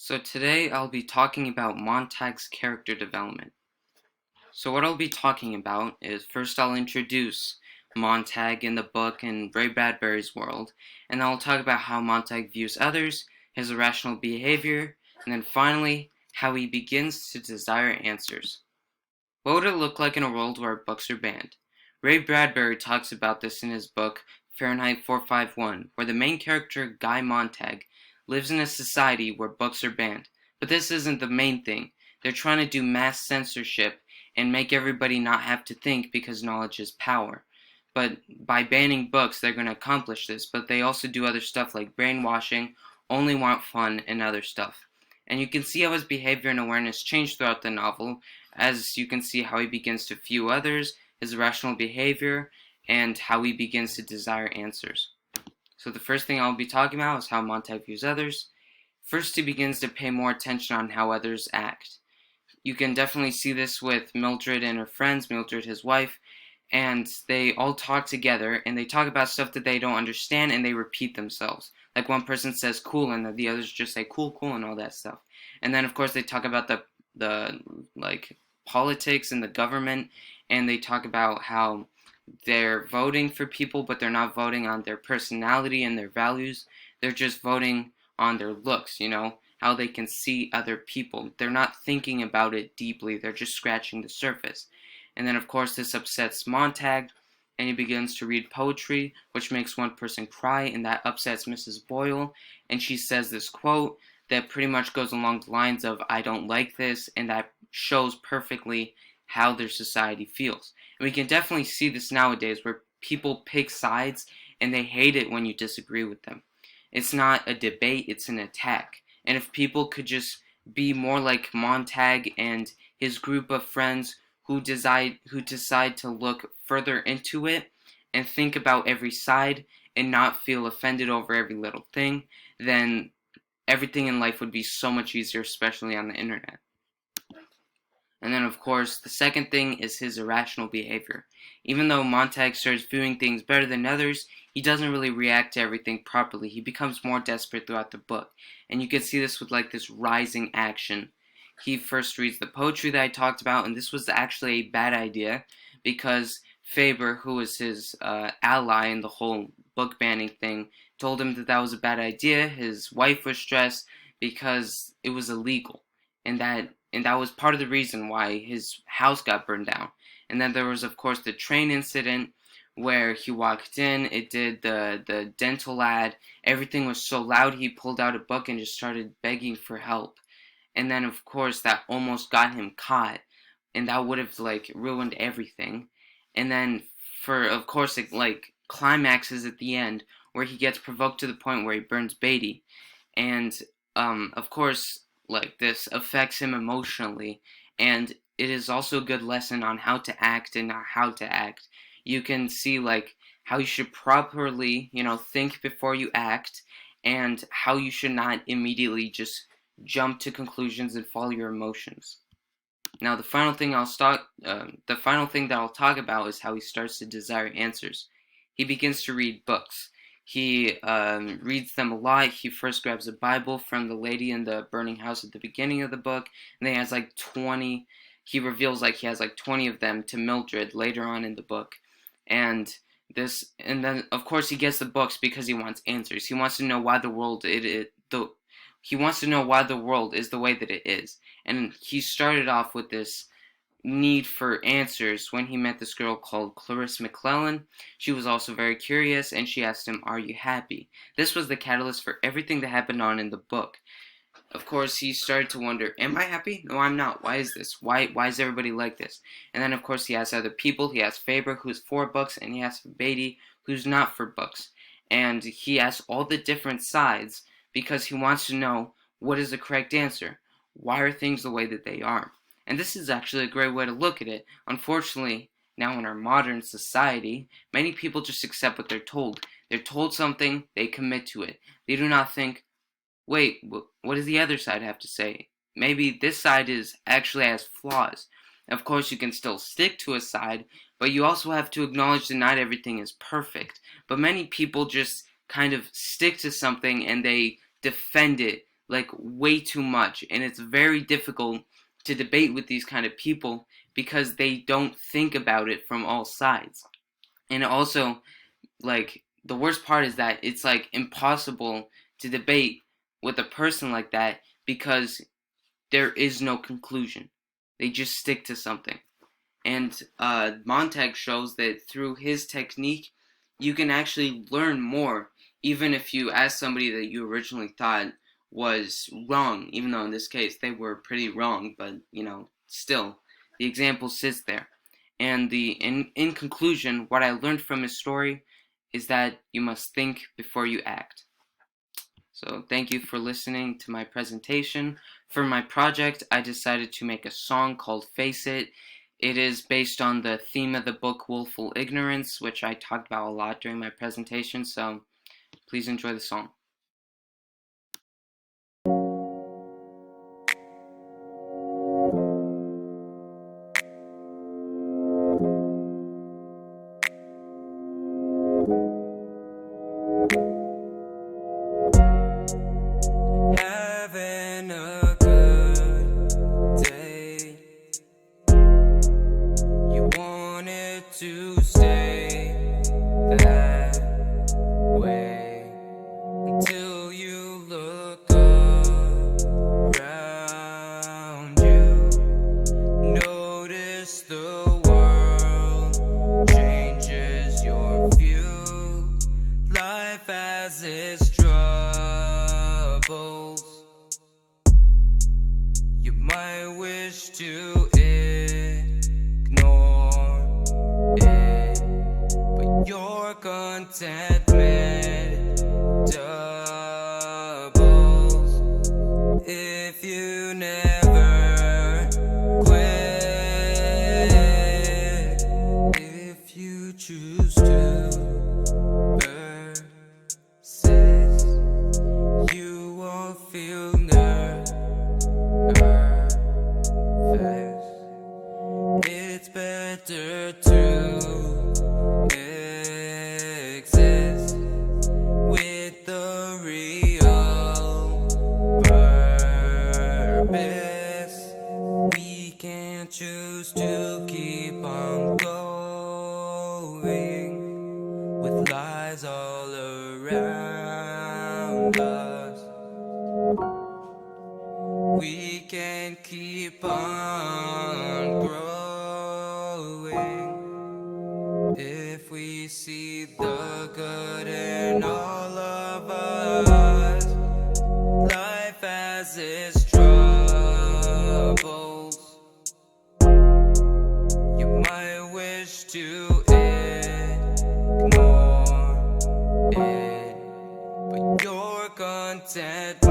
So today I'll be talking about Montag's character development. So what I'll be talking about is first I'll introduce Montag in the book and Ray Bradbury's world, and I'll talk about how Montag views others, his irrational behavior, and then finally how he begins to desire answers. What would it look like in a world where books are banned? Ray Bradbury talks about this in his book Fahrenheit 451, where the main character, Guy Montag, lives in a society where books are banned. But this isn't the main thing. They're trying to do mass censorship and make everybody not have to think because knowledge is power. But by banning books, they're going to accomplish this. But they also do other stuff like brainwashing, only want fun, and other stuff. And you can see how his behavior and awareness change throughout the novel, as you can see how he begins to view others, his irrational behavior, and how he begins to desire answers. So the first thing I'll be talking about is how Montag views others. First, he begins to pay more attention on how others act. You can definitely see this with Mildred and her friends, Mildred his wife, and they all talk together and they talk about stuff that they don't understand and they repeat themselves. Like one person says cool and the others just say cool, cool and all that stuff. And then of course they talk about the like politics and the government, and they talk about how they're voting for people but they're not voting on their personality and their values. They're just voting on their looks, how they can see other people. They're not thinking about it deeply, they're just scratching the surface. And then of course this upsets Montag, and he begins to read poetry, which makes one person cry, and that upsets Mrs. Boyle, and she says this quote that pretty much goes along the lines of I don't like this, and that shows perfectly how their society feels. And we can definitely see this nowadays where people pick sides and they hate it when you disagree with them. It's not a debate, it's an attack. And if people could just be more like Montag and his group of friends who decide to look further into it and think about every side and not feel offended over every little thing, then everything in life would be so much easier, especially on the internet. And then, of course, the second thing is his irrational behavior. Even though Montag starts viewing things better than others, he doesn't really react to everything properly. He becomes more desperate throughout the book. And you can see this with like this rising action. He first reads the poetry that I talked about, and this was actually a bad idea because Faber, who was his ally in the whole book banning thing, told him that that was a bad idea. His wife was stressed because it was illegal, and that was part of the reason why his house got burned down. And then there was, of course, the train incident where he walked in, it did the dental ad, everything was so loud he pulled out a book and just started begging for help. And then, of course, that almost got him caught, and that would have, like, ruined everything. And then, of course, it, like, climaxes at the end where he gets provoked to the point where he burns Beatty. And, of course, like this affects him emotionally, and it is also a good lesson on how to act and not how to act. You can see like how you should properly, think before you act, and how you should not immediately just jump to conclusions and follow your emotions. Now, the final thing that I'll talk about is how he starts to desire answers. He begins to read books. He reads them a lot. He first grabs a Bible from the lady in the burning house at the beginning of the book, and then he has like 20. He reveals like he has like 20 of them to Mildred later on in the book, and then of course he gets the books because he wants answers. He wants to know why the world he wants to know why the world is the way that it is, and he started off with this need for answers when he met this girl called Clarisse McClellan. She was also very curious, and she asked him, "Are you happy?" This was the catalyst for everything that happened on in the book. Of course, he started to wonder, am I happy? No, I'm not. Why is this? Why is everybody like this? And then, of course, he asks other people. He asks Faber, who's for books, and he asks Beatty, who's not for books. And he asks all the different sides because he wants to know what is the correct answer. Why are things the way that they are? And this is actually a great way to look at it. Unfortunately, now in our modern society, many people just accept what they're told. They're told something, they commit to it. They do not think, wait, what does the other side have to say? Maybe this side actually has flaws. Of course, you can still stick to a side, but you also have to acknowledge that not everything is perfect. But many people just kind of stick to something and they defend it like way too much, and it's very difficult to debate with these kind of people because they don't think about it from all sides. And also, like, the worst part is that it's like impossible to debate with a person like that because there is no conclusion. They just stick to something. And Montag shows that through his technique, you can actually learn more, even if you ask somebody that you originally thought was wrong, even though in this case they were pretty wrong, but still, the example sits there. And in conclusion, what I learned from his story is that you must think before you act. So thank you for listening to my presentation. For my project, I decided to make a song called Face It. It is based on the theme of the book Willful Ignorance, which I talked about a lot during my presentation, so please enjoy the song. Having a good day. You wanted to stay that way until you look around you. Notice the world changes your view. Life has its troubles. You might wish to ignore it, but your contentment doubles if you never quit. If you choose to persist, you won't feel nervous. It's better to exist with the real purpose. We can't choose to keep on going with lies all around us. We can keep on growing if we see the good in all of us. Life has its troubles. You might wish to ignore it, but your contentment